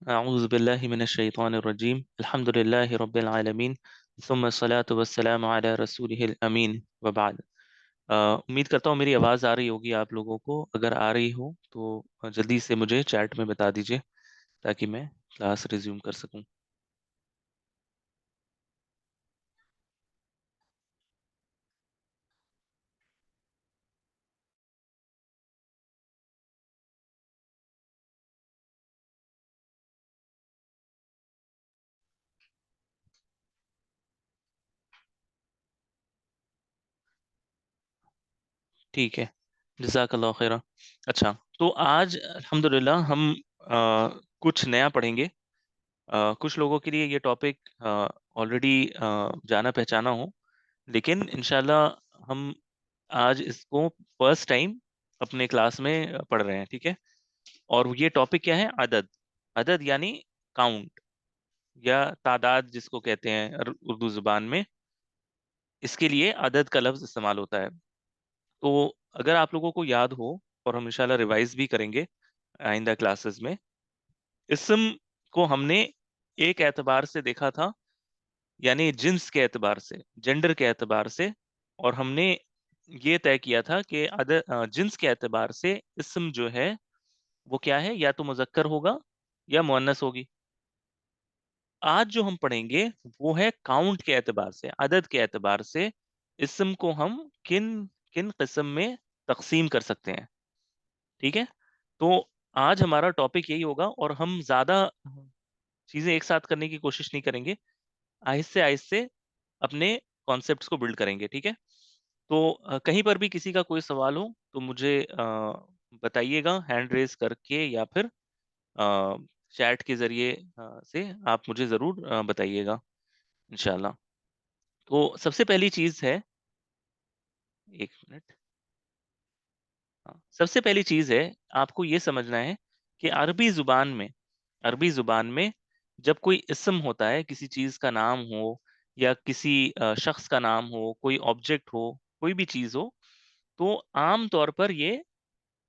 अऊज़ु बिल्लाहि मिनश शैतानिर रजीम अल्हम्दुलिल्लाहि रब्बिल आलमीन सुम्मा अस्सलातु वस्सलामु अला रसूलिहिल अमीन व बाद। उम्मीद करता हूँ मेरी आवाज़ आ रही होगी आप लोगों को। अगर आ रही हो तो जल्दी से मुझे चैट में बता दीजिए ताकि मैं क्लास रिज्यूम कर सकूँ। ठीक है, जज़ाकल्लाह खैरा। अच्छा, तो आज अल्हम्दुलिल्लाह हम कुछ नया पढ़ेंगे। कुछ लोगों के लिए ये टॉपिक ऑलरेडी जाना पहचाना हो, लेकिन इंशाल्लाह हम आज इसको फर्स्ट टाइम अपने क्लास में पढ़ रहे हैं। ठीक है, और ये टॉपिक क्या है? अदद। अदद यानी काउंट या तादाद जिसको कहते हैं उर्दू जुबान में। इसके लिए अदद का लफ्ज इस्तेमाल होता है। तो अगर आप लोगों को याद हो, और हम इंशाल्लाह रिवाइज भी करेंगे आइंदा क्लासेस में, इसम को हमने एक एतबार से देखा था, यानी जिन्स के एतबार से, जेंडर के एतबार से। और हमने ये तय किया था कि जिन्स के एतबार से इसम जो है वो क्या है, या तो मुजक्कर होगा या मुअन्नस होगी। आज जो हम पढ़ेंगे वो है काउंट के एतबार से, अदद के एतबार से इसम को हम किन किन किस्म में तकसीम कर सकते हैं। ठीक है, तो आज हमारा टॉपिक यही होगा, और हम ज्यादा चीजें एक साथ करने की कोशिश नहीं करेंगे। आहिस्ते आहिस्ते अपने कॉन्सेप्ट्स को बिल्ड करेंगे। ठीक है, तो कहीं पर भी किसी का कोई सवाल हो तो मुझे बताइएगा हैंड रेज करके, या फिर चैट के जरिए से आप मुझे ज़रूर बताइएगा इंशाल्लाह। तो सबसे पहली चीज़ है, एक मिनट। हाँ, सबसे पहली चीज़ है, आपको ये समझना है कि अरबी ज़ुबान में जब कोई इसम होता है, किसी चीज़ का नाम हो या किसी शख्स का नाम हो, कोई ऑब्जेक्ट हो, कोई भी चीज़ हो, तो आम तौर पर ये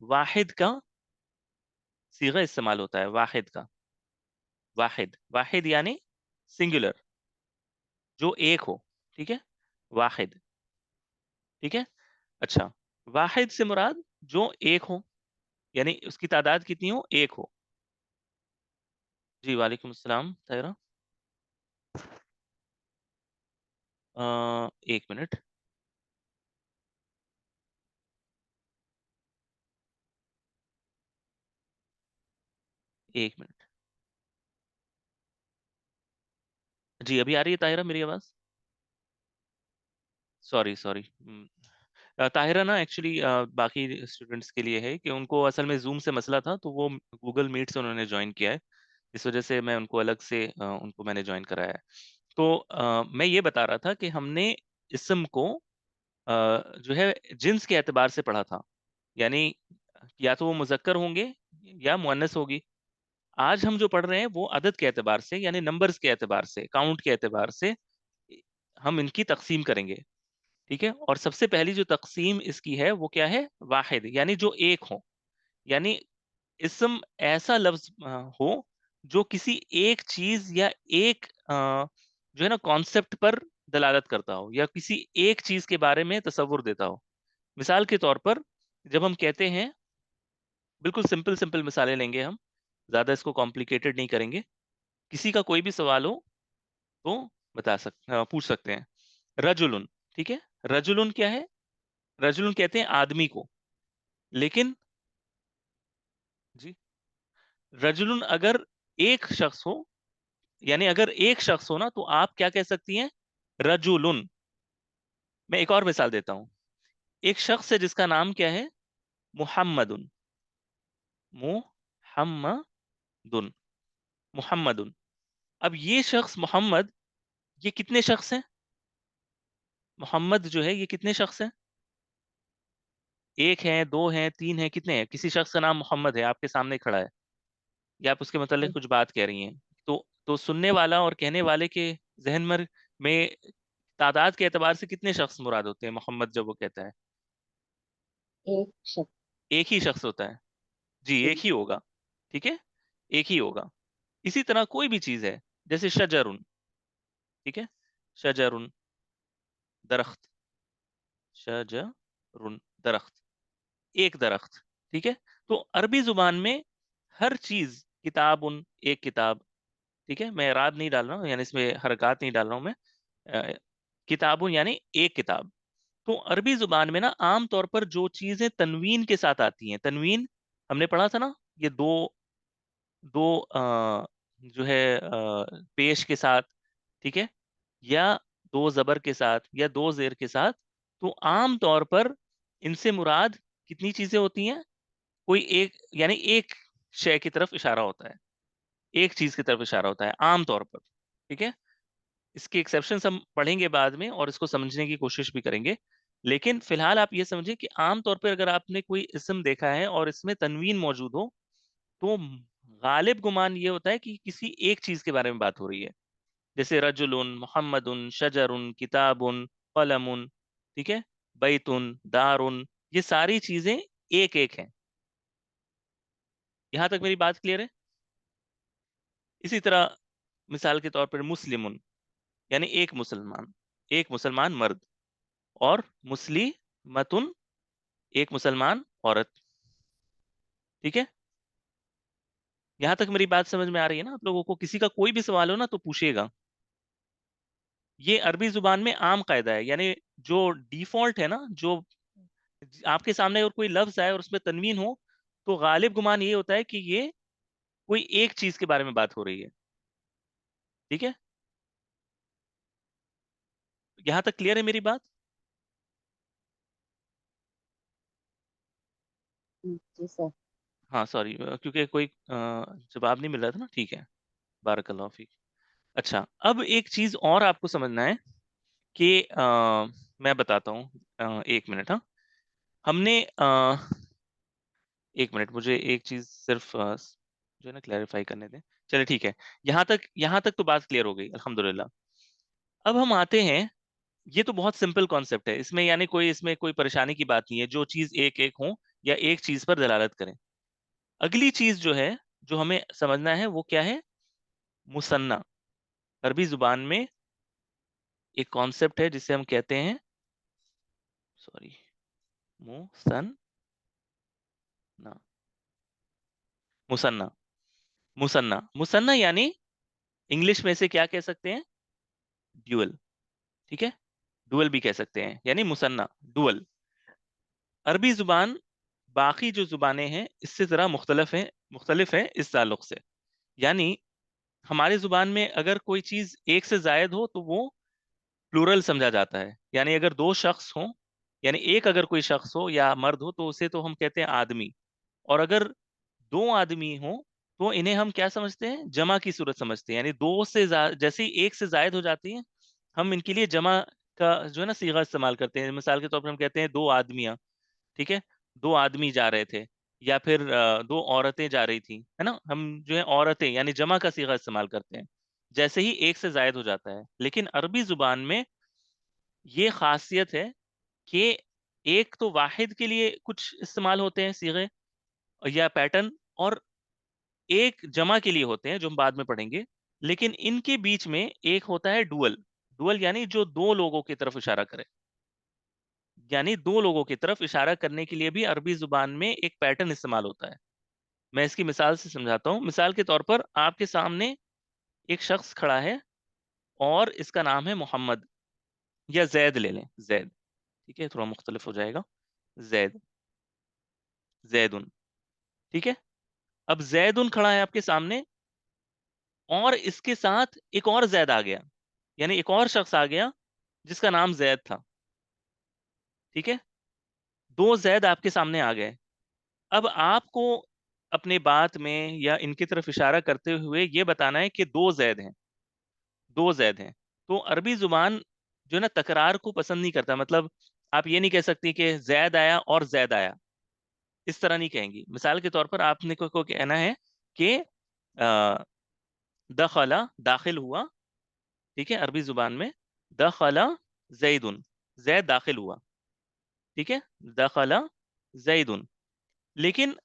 वाहिद का सीगा इस्तेमाल होता है। वाहिद का, वाहिद वाहिद यानी सिंगुलर, जो एक हो। ठीक है, वाहिद। ठीक है, अच्छा, वाहिद से मुराद जो एक हो, यानी उसकी तादाद कितनी हो? एक हो। जी, वालेकुम अस्सलाम तायरा। एक मिनट। एक मिनट। जी, अभी आ रही है ताहिरा मेरी आवाज़? Sorry sorry. ताहिरा ना एक्चुअली बाकी स्टूडेंट्स के लिए है कि उनको असल में जूम से मसला था, तो वो गूगल मीट से उन्होंने ज्वाइन किया है। इस वजह से मैं उनको अलग से उनको मैंने ज्वाइन कराया है। तो मैं ये बता रहा था कि हमने इसम को जो है जिन्स के एतबार से पढ़ा था, यानी या तो वो मुजक्कर होंगे या मुअन्नस होगी। आज हम जो पढ़ रहे हैं वो अदद के एतबार से, यानी नंबर्स के एतबार से, काउंट के एतबार से हम इनकी तकसीम करेंगे। ठीक है, और सबसे पहली जो तकसीम इसकी है वो क्या है? वाहिद, यानी जो एक हो। यानी इसम ऐसा लफ्ज हो जो किसी एक चीज या एक जो है ना कॉन्सेप्ट पर दलालत करता हो, या किसी एक चीज के बारे में तसव्वुर देता हो। मिसाल के तौर पर, जब हम कहते हैं, बिल्कुल सिंपल सिंपल मिसालें लेंगे हम, ज्यादा इसको कॉम्प्लिकेटेड नहीं करेंगे। किसी का कोई भी सवाल हो तो पूछ सकते हैं। रजुलुन, ठीक है, रजुलुन क्या है? रजुलुन कहते हैं आदमी को। लेकिन जी, रजुलुन अगर एक शख्स हो, यानी अगर एक शख्स हो ना, तो आप क्या कह सकती हैं? रजुलुन। मैं एक और मिसाल देता हूं। एक शख्स है जिसका नाम क्या है? मुहम्मदुन। मुहम्मदुन। मुहम्मदुन। अब ये शख्स मोहम्मद, ये कितने शख्स हैं? मोहम्मद जो है ये कितने शख्स हैं? एक है, दो हैं, तीन है, कितने हैं? किसी शख्स का नाम मोहम्मद है, आपके सामने खड़ा है, या आप उसके मतलब कुछ बात कह रही हैं, तो सुनने वाला और कहने वाले के जहन में तादाद के एतबार से कितने शख्स मुराद होते हैं मोहम्मद जब वो कहता है? एक शख्स। एक ही शख्स होता है। जी, एक ही होगा। ठीक है, एक ही होगा। इसी तरह कोई भी चीज है, जैसे शजरुन, ठीक है, शजरुन, दरख्त, शजरुन, दरख्त, एक दरख्त, ठीक है। तो अरबी जुबान में हर चीज, किताबुन, एक किताब, ठीक है, मैं इराब नहीं डाल रहा हूँ, यानी इसमें हरकत नहीं डाल रहा हूँ मैं। अ, किताबुन यानी एक किताब। तो अरबी जुबान में ना आम तौर पर जो चीजें तनवीन के साथ आती हैं, तनवीन हमने पढ़ा था ना, ये दो दो जो है पेश के साथ, ठीक है, या दो जबर के साथ या दो जेर के साथ। तो आम तौर पर इनसे मुराद कितनी चीजें होती हैं? कोई एक, यानी एक शय की तरफ इशारा होता है, एक चीज की तरफ इशारा होता है आम तौर पर, ठीक है। इसके एक्सेप्शंस हम पढ़ेंगे बाद में और इसको समझने की कोशिश भी करेंगे। लेकिन फिलहाल आप ये समझिए कि आम तौर पर अगर आपने कोई इस्म देखा है और इसमें तनवीन मौजूद हो, तो गालिब गुमान ये होता है कि किसी एक चीज के बारे में बात हो रही है। जैसे रजुलुन, मोहम्मदुन, शजरुन, किताबुन, कलमुन, ठीक है, बैतुन, दारुन, ये सारी चीजें एक एक हैं। यहां तक मेरी बात क्लियर है? इसी तरह मिसाल के तौर पर मुस्लिमुन यानी एक मुसलमान, एक मुसलमान मर्द, और मुस्लिमतुन, एक मुसलमान औरत, ठीक है। यहां तक मेरी बात समझ में आ रही है ना आप लोगों को? किसी का कोई भी सवाल हो ना तो पूछिएगा। ये अरबी जुबान में आम कायदा है, यानी जो डिफॉल्ट है ना, जो आपके सामने और कोई लफ्ज आए और उसमें तनवीन हो, तो गालिब गुमान ये होता है कि ये कोई एक चीज के बारे में बात हो रही है, ठीक है। यहां तक क्लियर है मेरी बात? जी सर। हाँ सॉरी, क्योंकि कोई जवाब नहीं मिल रहा था ना, ठीक है। बारकल्लाह फीक। अच्छा, अब एक चीज और आपको समझना है कि मैं बताता हूँ, एक मिनट, हाँ। हमने एक मिनट, मुझे एक चीज सिर्फ जो है ना क्लैरिफाई करने दें। चलिए ठीक है, यहाँ तक तो बात क्लियर हो गई अल्हम्दुलिल्लाह। अब हम आते हैं, ये तो बहुत सिंपल कॉन्सेप्ट है, इसमें यानी कोई इसमें कोई परेशानी की बात नहीं है, जो चीज एक एक हो या एक चीज पर दलालत करें। अगली चीज जो है, जो हमें समझना है, वो क्या है? मुसन्ना। अरबी जुबान में एक कॉन्सेप्ट है जिसे हम कहते हैं, sorry, Muthanna, Muthanna, Muthanna, Muthanna यानी इंग्लिश में से क्या कह सकते हैं? ड्यूअल, ठीक है। डुअल भी कह सकते हैं, यानी मुसन्ना, डुअल। अरबी जुबान बाकी जो जुबानें हैं इससे ज़रा मुख्तलिफ है इस ताल्लुक से। यानी हमारी जुबान में अगर कोई चीज़ एक से जायद हो तो वो प्लूरल समझा जाता है, यानी अगर दो शख्स हों, यानी एक अगर कोई शख्स हो या मर्द हो तो उसे तो हम कहते हैं आदमी। और अगर दो आदमी हो तो इन्हें हम क्या समझते हैं? जमा की सूरत समझते हैं, यानी जैसे ही एक से जायद हो जाती हैं, हम इनके लिए जमा का जो है ना सीगा इस्तेमाल करते हैं। मिसाल के तौर पर हम कहते हैं दो आदमियां, ठीक है, दो आदमी जा रहे थे, या फिर दो औरतें जा रही थी, है ना, हम जो है औरतें यानी जमा का सीगा इस्तेमाल करते हैं जैसे ही एक से जायद हो जाता है। लेकिन अरबी जुबान में ये खासियत है कि एक तो वाहिद के लिए कुछ इस्तेमाल होते हैं सीगे या पैटर्न, और एक जमा के लिए होते हैं जो हम बाद में पढ़ेंगे। लेकिन इनके बीच में एक होता है डुअल। डुअल यानी जो दो लोगों की तरफ इशारा करे, यानी दो लोगों की तरफ इशारा करने के लिए भी अरबी जुबान में एक पैटर्न इस्तेमाल होता है। मैं इसकी मिसाल से समझाता हूँ। मिसाल के तौर पर आपके सामने एक शख्स खड़ा है और इसका नाम है मोहम्मद, या जैद ले लें, जैद, ठीक है, थोड़ा मुख्तलिफ हो जाएगा। जैद, जैदुन, ठीक है। अब जैदुन खड़ा है आपके सामने और इसके साथ एक और जैद आ गया, यानी एक और शख्स आ गया जिसका नाम जैद था, ठीक है। दो जैद आपके सामने आ गए। अब आपको अपने बात में या इनकी तरफ इशारा करते हुए ये बताना है कि दो जैद हैं, दो जैद हैं। तो अरबी जुबान जो है ना तकरार को पसंद नहीं करता। मतलब आप ये नहीं कह सकती कि जैद आया और जैद आया, इस तरह नहीं कहेंगी। मिसाल के तौर पर आपने को कहना है कि दखला, दाखिल हुआ, ठीक है, अरबी जुबान में दखला जैदुन, जैद दाखिल हुआ, ठीक है, दखला जैदुन। लेकिन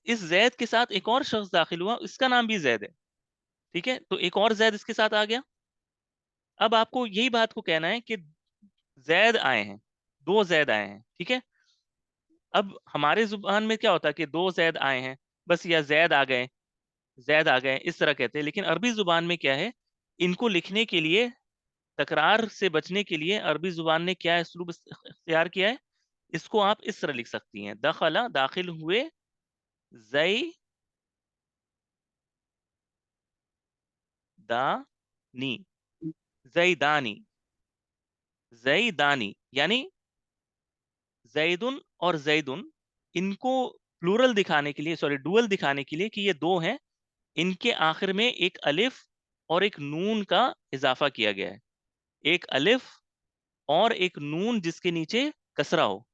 इस जैद के साथ एक और शख्स दाखिल हुआ, इसका नाम भी जैद है, ठीक है, तो एक और जैद इसके साथ आ गया। अब आपको यही बात को कहना है कि जैद आए हैं, दो जैद आए हैं, ठीक है। अब हमारे जुबान में क्या होता है कि दो जैद आए हैं बस, या जैद आ गए, जैद आ गए, इस तरह कहते हैं। लेकिन अरबी जुबान में क्या है, इनको लिखने के लिए, तकरार से बचने के लिए अरबी जुबान ने क्या उसलूब इख्तियार किया है, इसको आप इस तरह लिख सकती हैं, दखला दाखिल हुए, जई दानी, जईदानी, जईदानी, यानी जैदुन और जैदुन, इनको प्लूरल दिखाने के लिए, सॉरी डुअल दिखाने के लिए कि ये दो हैं, इनके आखिर में एक अलिफ और एक नून का इजाफा किया गया है। एक अलिफ और एक नून जिसके नीचे कसरा हो,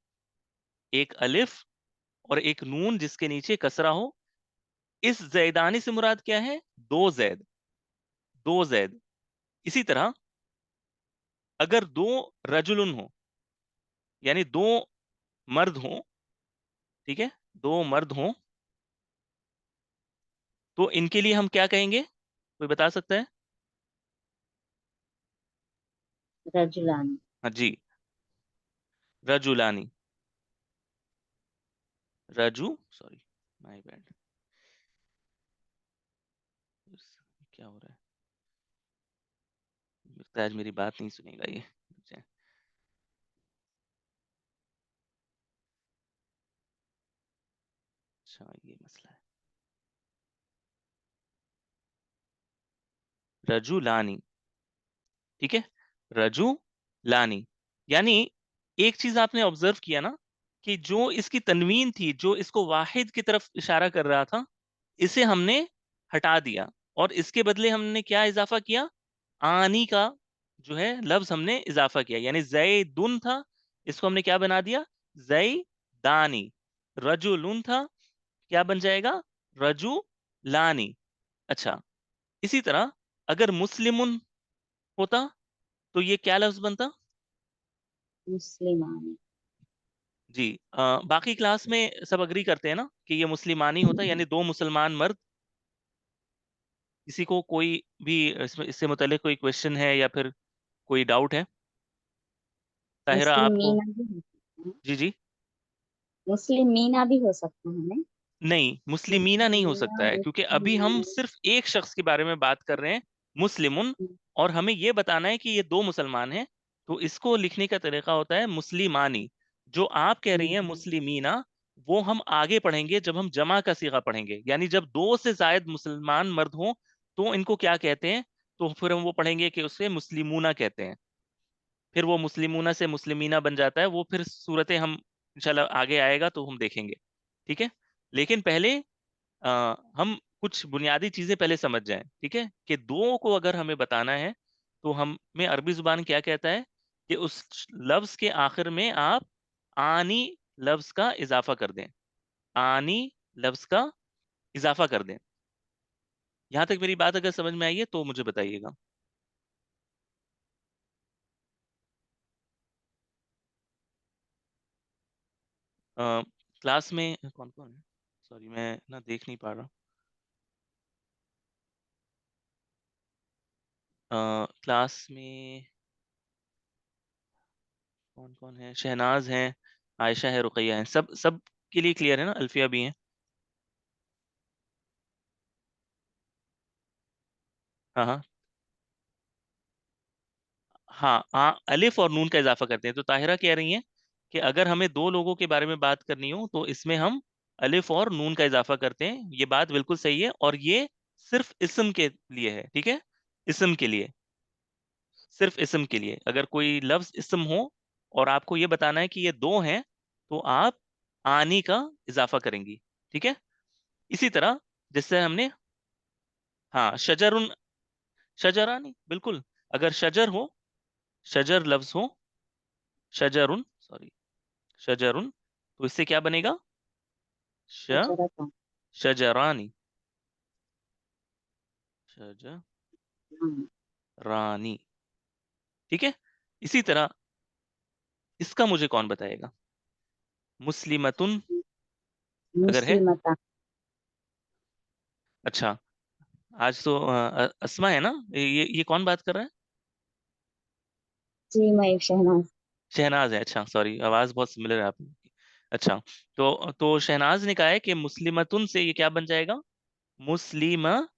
एक अलिफ और एक नून जिसके नीचे कसरा हो। इस जैदानी से मुराद क्या है, दो जैद, दो जैद। इसी तरह अगर दो रजुलन हो, यानी दो मर्द हों, ठीक है, दो मर्द हों, तो इनके लिए हम क्या कहेंगे, कोई बता सकता है? रजुलानी। हाँ जी, रजुलानी, रजू, सॉरी, माय बैड, क्या हो रहा है, लगता है आज मेरी बात नहीं सुनेगा ये। अच्छा, अच्छा, ये मसला है। रजुलानी, ठीक है, रजू लानी, यानी एक चीज आपने ऑब्जर्व किया ना, कि जो इसकी तनवीन थी, जो इसको वाहिद की तरफ इशारा कर रहा था, इसे हमने हटा दिया, और इसके बदले हमने क्या इजाफा किया, आनी का जो है लफ्ज हमने इजाफा किया, यानी जैदुन था, इसको हमने क्या बना दिया, जई दानी। रजुलुन था, क्या बन जाएगा, रजू लानी। अच्छा, इसी तरह अगर मुस्लिमुन होता तो ये क्या लफ्ज बनता? मुस्लिमानी। जी, बाकी क्लास में सब अग्री करते हैं ना कि ये मुस्लिमानी होता है, यानी दो मुसलमान मर्द। किसी को कोई भी इसमें इससे मुतालिक कोई क्वेश्चन है या फिर कोई डाउट है? ताहिरा आपको? मुस्लिमीना भी हो सकता है। जी जी। मुस्लिमीना भी हो सकता है ना। नहीं, मुस्लिमीना नहीं हो मुस्लिमीना सकता है, क्योंकि अभी हम मुस्लिमाना। सिर्फ एक शख्स के बारे में बात कर रहे हैं, मुस्लिमुन, और हमें ये बताना है कि ये दो मुसलमान हैं। तो इसको लिखने का तरीका होता है मुस्लिमानी। जो आप कह रही हैं मुस्लिमीना, वो हम आगे पढ़ेंगे जब हम जमा का सीगा पढ़ेंगे, यानी जब दो से जायद मुसलमान मर्द हों तो इनको क्या कहते हैं, तो फिर हम वो पढ़ेंगे कि उसे मुस्लिमूना कहते हैं। फिर वो मुस्लिमूना से मुस्लिमीना बन जाता है, वो फिर सूरतें हम इंशाल्लाह आगे आएगा तो हम देखेंगे, ठीक है। लेकिन पहले हम कुछ बुनियादी चीजें पहले समझ जाएं, ठीक है, कि दो को अगर हमें बताना है तो हमें अरबी जुबान क्या कहता है, कि उस लफ्ज के आखिर में आप आनी लफ्ज का इजाफा कर दें, आनी लफ्ज का इजाफा कर दें। यहां तक मेरी बात अगर समझ में आई है तो मुझे बताइएगा। क्लास में कौन कौन है, सॉरी मैं ना देख नहीं पा रहा। क्लास में कौन कौन है, शहनाज है, आयशा है, रुकैया है, सब सब के लिए क्लियर है ना, अल्फिया भी है? हाँ हाँ। हाँ हाँ, अलिफ और नून का इजाफा करते हैं। तो ताहिरा कह रही हैं कि अगर हमें दो लोगों के बारे में बात करनी हो तो इसमें हम अलिफ और नून का इजाफा करते हैं। ये बात बिल्कुल सही है, और ये सिर्फ इस्म के लिए है, ठीक है, इस्म के लिए, सिर्फ इस्म के लिए। अगर कोई लफ्ज इस्म हो और आपको ये बताना है कि ये दो हैं, तो आप आनी का इजाफा करेंगी, ठीक है। इसी तरह जिससे हमने, हाँ, शजरुन, शजरानी, बिल्कुल। अगर शजर हो, शजर लफ्ज हो, शजरुन, सॉरी, शजरुन, तो इससे क्या बनेगा, श, शजरता। शजरानी, हाँ। शजरानी, ठीक है। इसी तरह इसका मुझे कौन बताएगा, मुस्लिमतुन अगर है? मुस्लिमता। अच्छा, आज तो अस्मा है ना? ये कौन बात कर रहा है? जी मैं शहनाज। शहनाज है, अच्छा सॉरी, आवाज बहुत सिमिलर है आपकी। अच्छा, तो शहनाज ने कहा है कि मुस्लिमतुन से ये क्या बन जाएगा? मुस्लिमतानी।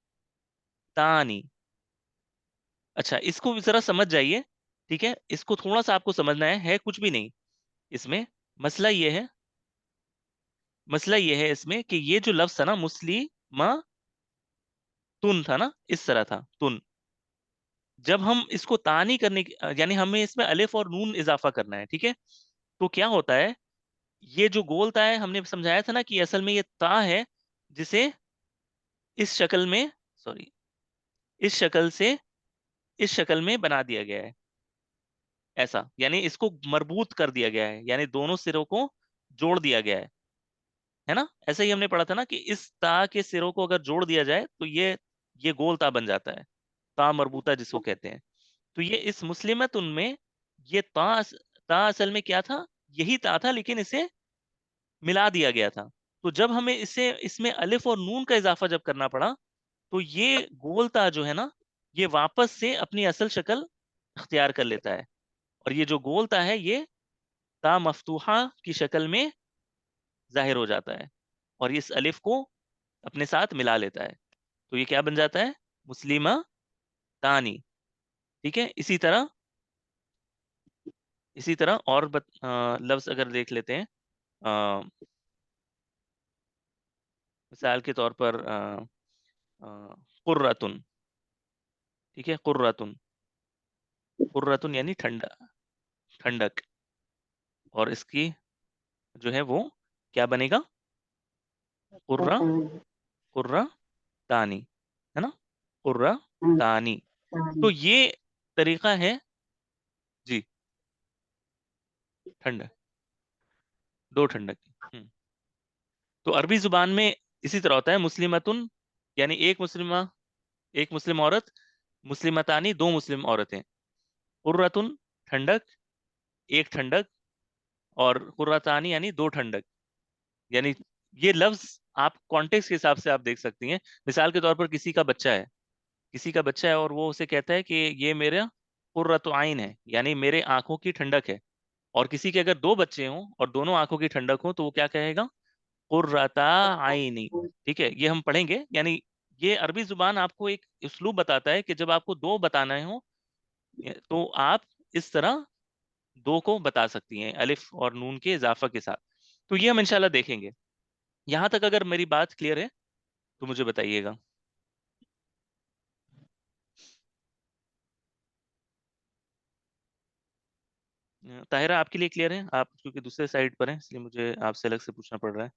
अच्छा, इसको भी जरा समझ जाइए। ठीक है, इसको थोड़ा सा आपको समझना है कुछ भी नहीं इसमें। मसला ये है, मसला ये है इसमें कि ये जो लफ्ज था ना, मुस्लिमा तुन था ना, इस तरह था तुन। जब हम इसको तानी करने की यानी हमें इसमें अलिफ और नून इजाफा करना है, ठीक है? तो क्या होता है, ये जो गोल ता है हमने समझाया था ना कि असल में ये ता है, जिसे इस शक्ल में, सॉरी, इस शक्ल से इस शक्ल में बना दिया गया है। ऐसा यानी इसको मरबूत कर दिया गया है, यानी दोनों सिरों को जोड़ दिया गया है ना? ऐसा ही हमने पढ़ा था ना कि इस ता के सिरों को अगर जोड़ दिया जाए तो ये गोल ता बन जाता है, ता मरबूता जिसको कहते हैं। तो ये इस मुस्लिमत उनमें ये ता असल में क्या था? यही ता था, लेकिन इसे मिला दिया गया था। तो जब हमें इसे इसमें अलिफ और नून का इजाफा जब करना पड़ा, तो ये गोल ता जो है ना, ये वापस से अपनी असल शक्ल अख्तियार कर लेता है। और ये जो गोल ता है, ये ता मफ्तूहा की शक्ल में जाहिर हो जाता है, और इस अलिफ को अपने साथ मिला लेता है। तो ये क्या बन जाता है? मुस्लिमा तानी। ठीक है, इसी तरह और लफ्ज अगर देख लेते हैं, अ, मिसाल के तौर पर कुर्रतुन। ठीक है, कुर्रतुन, कुर्रतुन यानी ठंडा, ठंडक। और इसकी जो है वो क्या बनेगा? कुर्रा, पता नहीं। कुर्रा तानी, है ना? कुर्रा हाँ, तानी। तो कहानी। ये तरीका है जी, ठंडक, दो ठंडक। हम्म। तो अरबी जुबान में इसी तरह होता है, मुस्लिमतुन यानी एक मुस्लिमा, एक मुस्लिम औरत, मुस्लिमतानी दो मुस्लिम औरतें, कुर्रतुन ठंडक, एक ठंडक, और कुर्रतानी यानी दो ठंडक। यानी ये लफ्ज आप कॉन्टेक्स्ट के हिसाब से आप देख सकती हैं। मिसाल के तौर पर किसी का बच्चा है, किसी का बच्चा है और वो उसे कहता है कि ये मेरा कुर्रतु आइन है, यानी मेरे आंखों की ठंडक है। और किसी के अगर दो बच्चे हों और दोनों आंखों की ठंडक हो, तो वो क्या कहेगा? कुर्रता आइनी। ठीक है, ये हम पढ़ेंगे। यानी ये अरबी जुबान आपको एक उस्लूब बताता है कि जब आपको दो बताना हो, तो आप इस तरह दो को बता सकती हैं, अलिफ और नून के इजाफा के साथ। तो ये हम इंशाल्लाह देखेंगे। यहां तक अगर मेरी बात क्लियर है तो मुझे बताइएगा। ताहिरा, आपके लिए क्लियर है? आप क्योंकि दूसरे साइड पर हैं, इसलिए मुझे आपसे अलग से पूछना पड़ रहा है।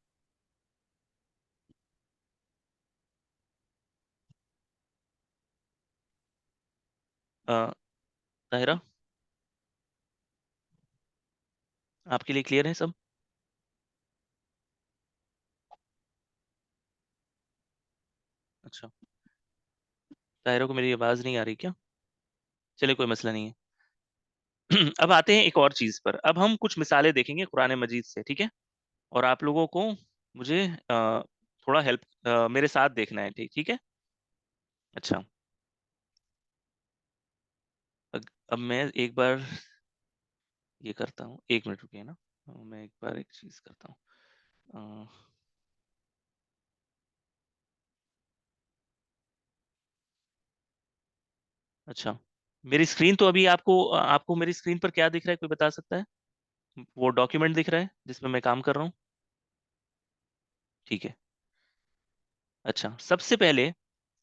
अ, ताहिरा, आपके लिए क्लियर है सब? अच्छा, ताहिरा को मेरी आवाज नहीं आ रही क्या? चलिए, कोई मसला नहीं है। अब आते हैं एक और चीज पर। अब हम कुछ मिसालें देखेंगे कुरान मजीद से, ठीक है? और आप लोगों को मुझे थोड़ा हेल्प, मेरे साथ देखना है, ठीक ठीक है? अच्छा, अब मैं एक बार ये करता हूँ, एक मिनट रुकिए ना। मैं एक बार एक चीज करता हूँ। अच्छा, मेरी स्क्रीन तो अभी आपको मेरी स्क्रीन पर क्या दिख रहा है, कोई बता सकता है? वो डॉक्यूमेंट दिख रहा है जिसमें मैं काम कर रहा हूँ? ठीक है। अच्छा, सबसे पहले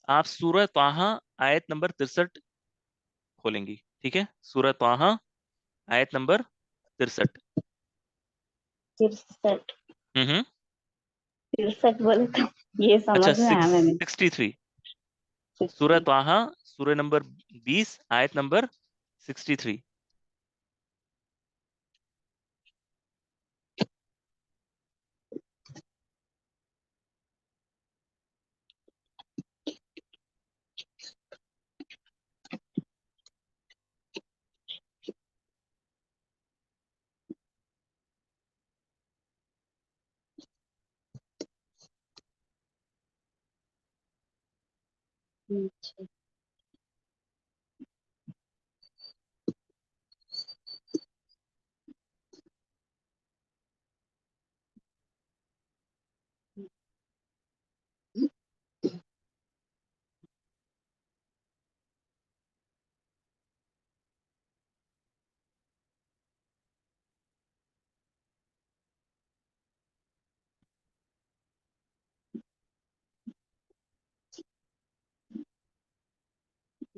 आप सूरह ताहा आयत नंबर 63 खोलेंगी, ठीक है? सूरह ताहा आयत नंबर 63। 63। हम्म। 63 बोले तो ये अच्छा, समझ में आया सिक्स मैंने। 63। सूरह 60। ताहा, सूरह नंबर 20 आयत नंबर 63। अच्छा।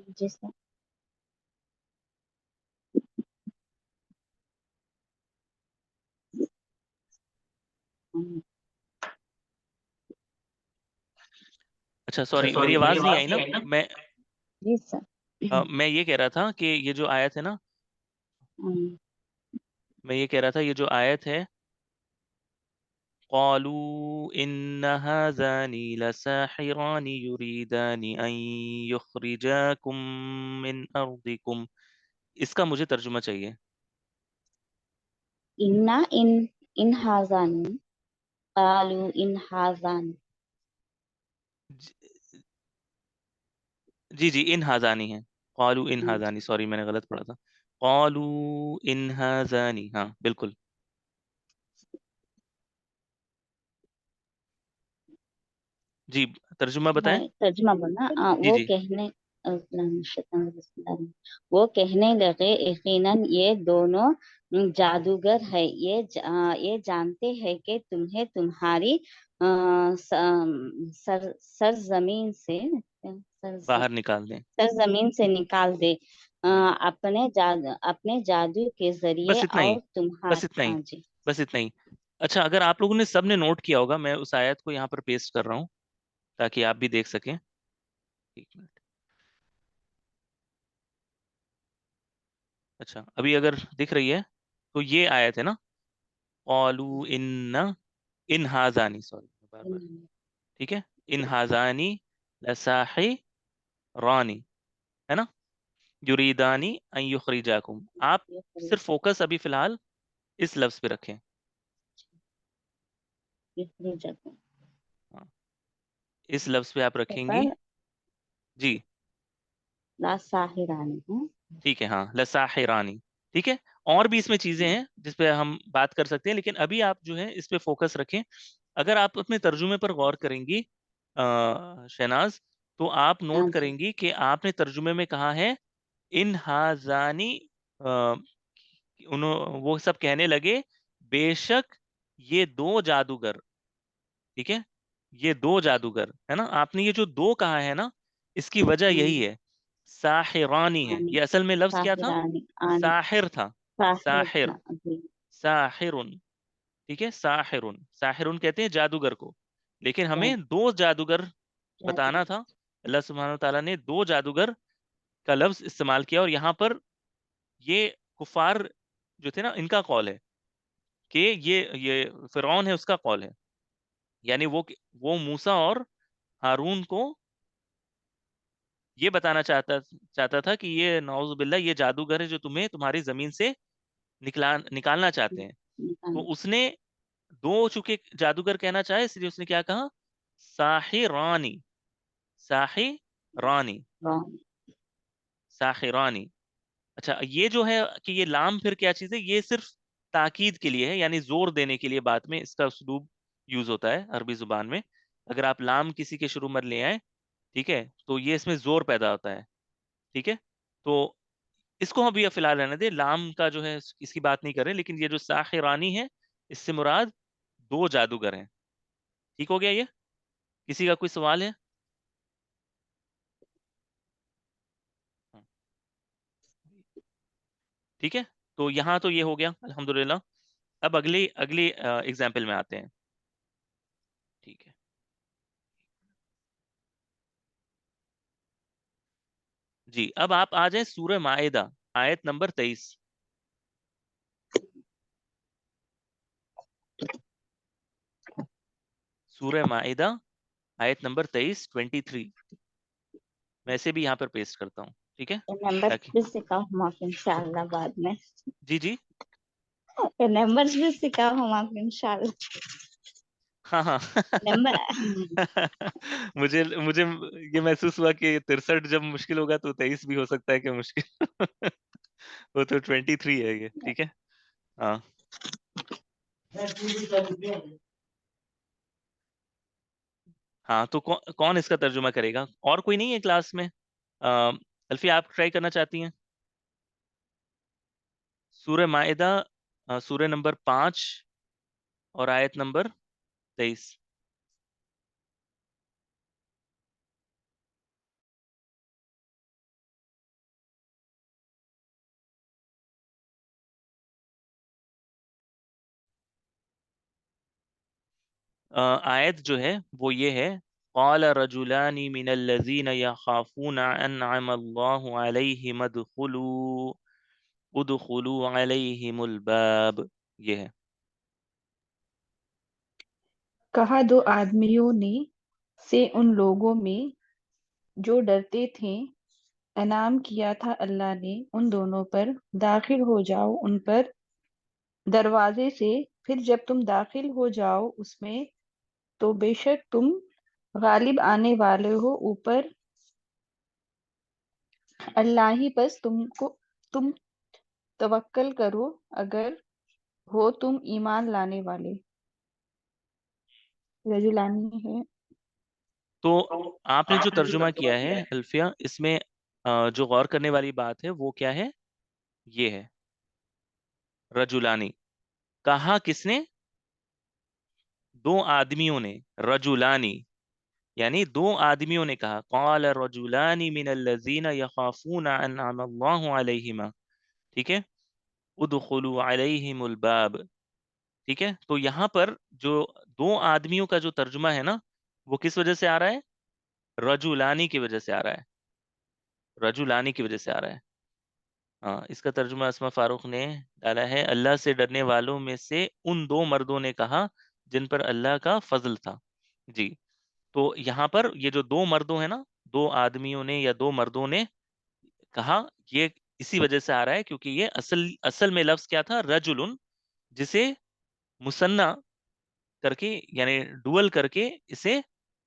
जी सर। हम्म, अच्छा अच्छा सॉरी, मेरी सॉरी, मेरी आवाज नहीं आवाज आई नहीं ना? आई ना? मैं जी सर। मैं ये कह रहा था कि ये जो आयत है ना, हम्म, मैं ये कह रहा था ये जो आयत है, क़ालू इन्न हाज़ानी लसाहिरानी युरीदानी अन युखरिजाकुम मिन अर्दिकुम, इसका मुझे तर्जुमा चाहिए। इन्ना इन इन हाजानी, कालू इन हाजानी। जी जी, इन हाज़ानी है। क़ालू इन हाँ हाज़ानी, सॉरी मैंने गलत पढ़ा था। क़ालू इन हाज़ानी, हाँ बिल्कुल। जी, तर्जुमा बताएं। हाँ, तर्जुमा बोलना। जी वो जी, कहने वो कहने लगे, यकीनन ये दोनों जादूगर है। ये जानते हैं कि तुम्हें तुम्हारी सरजमीन से बाहर निकाल दें। सरजमीन से निकाल दे, अपने जादू के जरिए, बस इतना ही, और बस इतना तुम्हारे। ही, हाँ जी। बस इतना ही। अच्छा, अगर आप लोगों ने सबने नोट किया होगा, मैं उस आयत को यहाँ पर पेस्ट कर रहा हूँ ताकि आप भी देख सकें। एक मिनट। अच्छा, अभी अगर दिख रही है तो ये आयत है ना, क़ालू इन्ना इन हाज़ानी, सॉरी बार बार, ठीक है, इन हाज़ानी लसाहिरानी, है ना, युरीदानी अन युखरिजाकुम। आप सिर्फ फोकस अभी फिलहाल इस लफ्ज पे रखें। हाँ, इस लफ्ज पे आप रखेंगी। पर जी, ला साहिरानी है। ठीक है, हाँ लसाहिरानी, ठीक है। और भी इसमें चीजें हैं जिस पे हम बात कर सकते हैं, लेकिन अभी आप जो है इस पे फोकस रखें। अगर आप अपने तर्जुमे पर गौर करेंगी शहनाज, तो आप हाँ नोट जी। करेंगी कि आपने तर्जुमे में कहा है इन हाजानी, उन्हों वो सब कहने लगे, बेशक ये दो जादूगर, ठीक है, ये दो जादूगर है ना। आपने ये जो दो कहा है ना, इसकी वजह यही हम्म, है, साहिरानी है। आनी ये असल में लफ्ज क्या था? साहिरानी आनी साहिर था। साहिर साहिर, था अभी। साहिरुन, ठीक है, साहिरुन, साहिरुन कहते हैं जादूगर को। लेकिन जादू हमें दो जादूगर जादू। बताना था। अल्लाह सुब्हानहू व तआला ने दो जादूगर का लफ्ज इस्तेमाल किया, और यहाँ पर ये कुफार जो थे ना, इनका कौल है कि ये फिरौन है, उसका कौल है। यानी वो मूसा और हारून को ये बताना चाहता चाहता था कि ये नौज़ बिल्ला, ये जादूगर है जो तुम्हें तुम्हारी जमीन से निकालना चाहते हैं। तो निकाल। उसने दो चूंकि जादूगर कहना चाहे, इसलिए उसने क्या कहा, साहिरानी, साहिरानी, रॉन्ग। साहिरानी। अच्छा, ये जो है कि ये लाम फिर क्या चीज़ है, ये सिर्फ ताकीद के लिए है, यानी जोर देने के लिए बात में इसका उसलूब यूज होता है अरबी जुबान में। अगर आप लाम किसी के शुरू में ले आए, ठीक है, तो ये इसमें जोर पैदा होता है, ठीक है। तो इसको हम भी फिलहाल रहने दें, लाम का जो है इसकी बात नहीं कर रहे, लेकिन ये जो साहिरानी है, इससे मुराद दो जादूगर हैं। ठीक हो गया ये? किसी का कोई सवाल है? हाँ, ठीक है। तो यहाँ तो ये हो गया अल्हम्दुलिल्लाह। अब अगले अगले एग्जाम्पल में आते हैं, ठीक है। जी, अब आप आ जाए सूरह माइदा, आयत नंबर 23। सूरह माइदा, आयत नंबर 23, 23। मैं इसे भी यहाँ पर पेस्ट करता हूँ, ठीक है, ये नंबर ताकि भी सिखाओ हम आप इंशाल्लाह बाद में। जी जी, ये नंबर भी सिखाओ हम आप इंशाल्लाह। हाँ हाँ। नंबर। मुझे मुझे ये महसूस हुआ कि 63 जब मुश्किल होगा तो 23 भी हो सकता है कि मुश्किल। वो तो 23 है ये, ठीक है। हाँ। हाँ तो कौन इसका तर्जुमा करेगा? और कोई नहीं है क्लास में? अल्फिया, आप ट्राई करना चाहती हैं? सूरह माइदा, सूरह नंबर 5 और आयत नंबर 23। आयत जो है वो ये है, क़ाल रजुलानी मिनल्लज़ीना यख़ाफ़ूना अनअम अल्लाहु अलैहिम उदखुलू अलैहिमुल बाब। ये है। कहा दो आदमियों ने से उन लोगों में जो डरते थे, इनाम किया था अल्लाह ने उन दोनों पर, दाखिल हो जाओ उन पर दरवाजे से, फिर जब तुम दाखिल हो जाओ उसमें तो बेशक तुम गालिब आने वाले हो ऊपर अल्लाह ही, बस तुम तवक्कल करो अगर हो तुम ईमान लाने वाले। रजुलानी है। तो आपने जो तर्जुमा किया है अल्फिया, इसमें जो गौर करने वाली बात है वो क्या है? ये है, रजुलानी। कहा किसने? दो आदमियों ने। रजुलानी यानी दो आदमियों ने कहा। क़ाल रजुलानी मिनल्लज़ीना यख़ाफ़ूना अनअम अल्लाहु अलैहिमा, ठीक है, उदखुलू अलैहिमुल बाब। ठीक है, तो यहाँ पर जो दो आदमियों का जो तर्जुमा है ना, वो किस वजह से आ रहा है? रजुलानी की वजह से आ रहा है। रजुलानी की वजह से आ रहा है। हाँ, इसका तर्जुमा अस्मा फारूक ने डाला है, अल्लाह से डरने वालों में से उन दो मर्दों ने कहा जिन पर अल्लाह का फजल था। जी। तो यहाँ पर ये जो दो मर्दों है ना, दो आदमियों ने या दो मर्दों ने कहा, ये इसी वजह से आ रहा है क्योंकि ये असल असल में लफ्ज क्या था? रजुलुन, जिसे मुसन्ना करके यानी डुअल करके इसे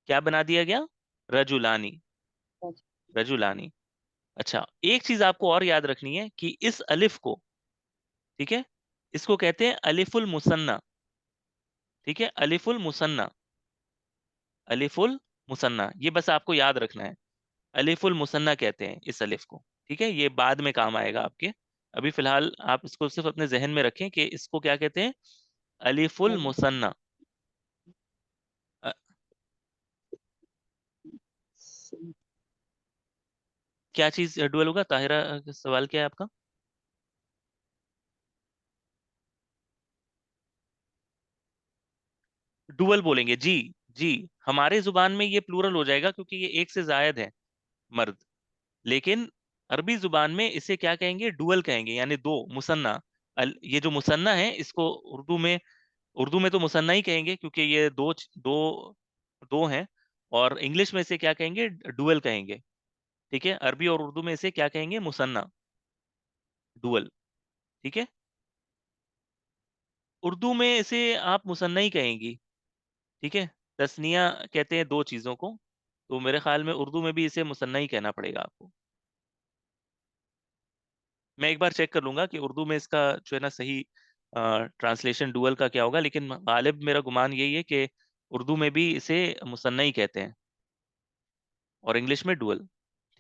क्या बना दिया गया? रजुलानी। रजुलानी। अच्छा, एक चीज आपको और याद रखनी है कि इस अलिफ को, ठीक है, इसको कहते हैं अलिफुल मुसन्ना। ठीक है, अलिफुल मुसन्ना। अलिफुल मुसन्ना, ये बस आपको याद रखना है। अलिफुल मुसन्ना कहते हैं इस अलिफ को। ठीक है, ये बाद में काम आएगा आपके। अभी फिलहाल आप इसको सिर्फ अपने जहन में रखें कि इसको क्या कहते हैं? अलिफुल मुसन्ना। अ, क्या चीज डुअल होगा ताहिरा? सवाल क्या है आपका? डुअल बोलेंगे जी। जी। हमारे जुबान में ये प्लूरल हो जाएगा क्योंकि ये एक से जायद है मर्द। लेकिन अरबी जुबान में इसे क्या कहेंगे? डुअल कहेंगे, यानी दो, मुसन्ना। ये जो मुसन्ना है इसको उर्दू में तो मुसन्ना ही कहेंगे क्योंकि ये दो दो हैं। और इंग्लिश में इसे क्या कहेंगे? डुअल कहेंगे। ठीक है, अरबी और उर्दू में इसे क्या कहेंगे? Muthanna, dual. ठीक है, उर्दू में इसे आप मुसन्ना ही कहेंगी। ठीक है, तस्निया कहते हैं दो चीजों को, तो मेरे ख्याल में उर्दू में भी इसे मुसन्ना ही कहना पड़ेगा आपको। मैं एक बार चेक कर लूंगा कि उर्दू में इसका जो है ना सही ट्रांसलेशन डुअल का क्या होगा, लेकिन गालिब मेरा गुमान यही है कि उर्दू में भी इसे मुसन्ना ही कहते हैं और इंग्लिश में डुअल।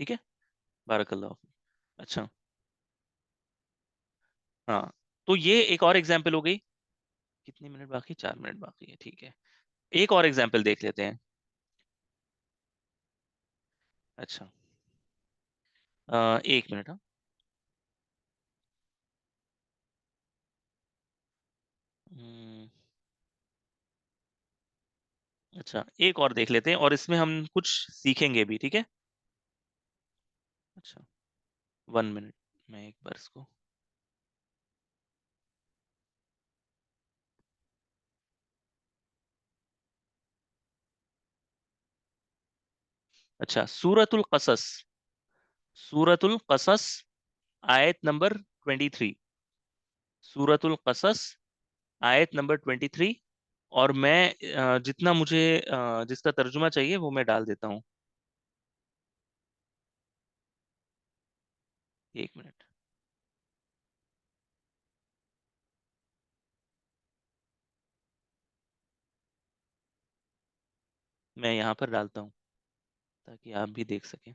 ठीक है, बारकल्लाह। अच्छा। हाँ, तो ये एक और एग्जाम्पल हो गई। कितने मिनट बाकी? 4 मिनट बाकी है, ठीक है। एक और एग्जाम्पल देख लेते हैं। अच्छा, 1 मिनट। हाँ। हम्म, अच्छा, एक और देख लेते हैं और इसमें हम कुछ सीखेंगे भी, ठीक है। अच्छा, 1 मिनट। मैं एक बार इसको, अच्छा, सूरतुल कसस। सूरतुल कसस, आयत नंबर 23। सूरतुल कसस, आयत नंबर 23। और मैं जितना मुझे जिसका तर्जुमा चाहिए वो मैं डाल देता हूँ। एक मिनट। मैं यहाँ पर डालता हूँ ताकि आप भी देख सकें।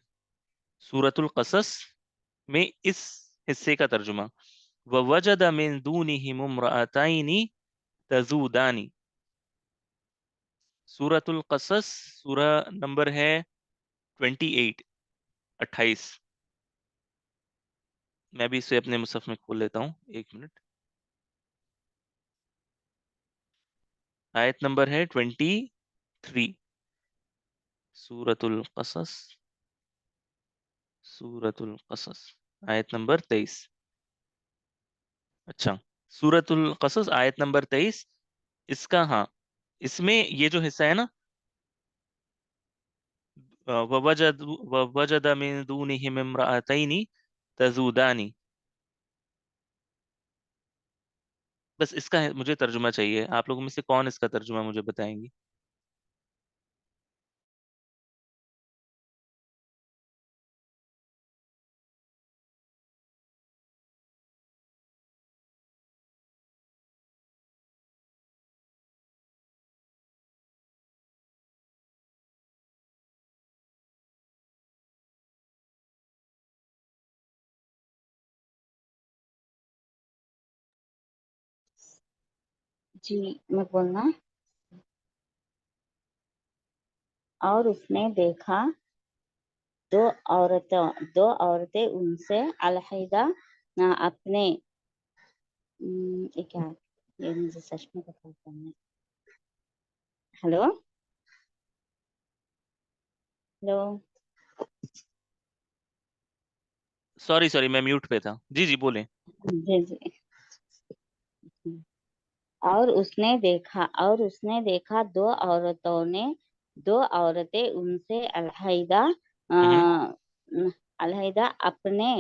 सूरतुल कसस में इस हिस्से का तर्जुमा, ववजद मिन दूनिहिम इम्रअतैनि तज़ूदानी। सूरतुल कसस सूरा नंबर है 28, 28। मैं भी इसे अपने मुसहफ में खोल लेता हूँ, एक मिनट। आयत नंबर है 23। सूरतुल कसस, सूरतुल कसस, आयत नंबर 23। अच्छा, सूरतुल कसस आयत नंबर 23। इसका, हाँ, इसमें ये जो हिस्सा है ना, ववजद मिन दूनिहिम इम्रअतैनि तज़ूदानी, बस इसका मुझे तर्जुमा चाहिए। आप लोगों में से कौन इसका तर्जुमा मुझे बताएंगी? जी, मैं बोलना। और उसने देखा दो औरतें उनसे अलहदा अपने ये क्या है? ये मुझे सच में पता करना है। Hello hello. सॉरी सॉरी, मैं म्यूट पे था। जी जी, बोलें। जी जी। और उसने देखा दो औरतें उनसे हम्म अलहदा अपनी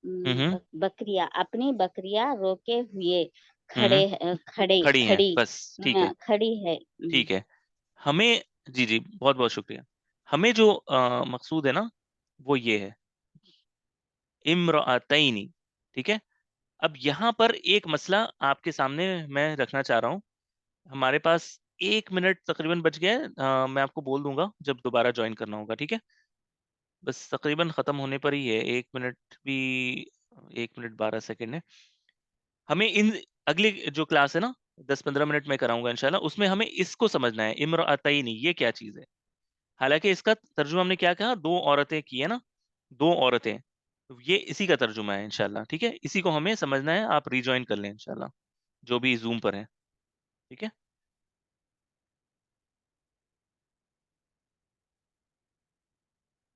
हम्म अपनी बकरियां रोके हुए हम्म खड़ी हैं, खड़ी बस ठीक है। खड़ी है। ठीक है। हमें, जी जी, बहुत बहुत शुक्रिया। हमें जो मकसूद है ना, वो ये है, इम्रअतैनी। ठीक है। अब यहाँ पर एक मसला आपके सामने मैं रखना चाह रहा हूँ। हमारे पास 1 मिनट तकरीबन बच गया है। मैं आपको बोल दूंगा जब दोबारा ज्वाइन करना होगा, ठीक है। बस तकरीबन खत्म होने पर ही है, 1 मिनट भी, 1 मिनट 12 सेकेंड है। हमें इन अगली जो क्लास है ना, 10-15 मिनट में कराऊंगा इंशाल्लाह, उसमें हमें इसको समझना है, इम्रअतैनी ये क्या चीज़ है। हालांकि इसका तर्जुमा हमने क्या कहा, दो औरतें की है ना, दो औरतें, तो ये इसी का तर्जुमा है इंशाल्लाह। ठीक है, इसी को हमें समझना है। आप रिजॉइन कर लें इंशाल्लाह, जो भी जूम पर है। ठीक है।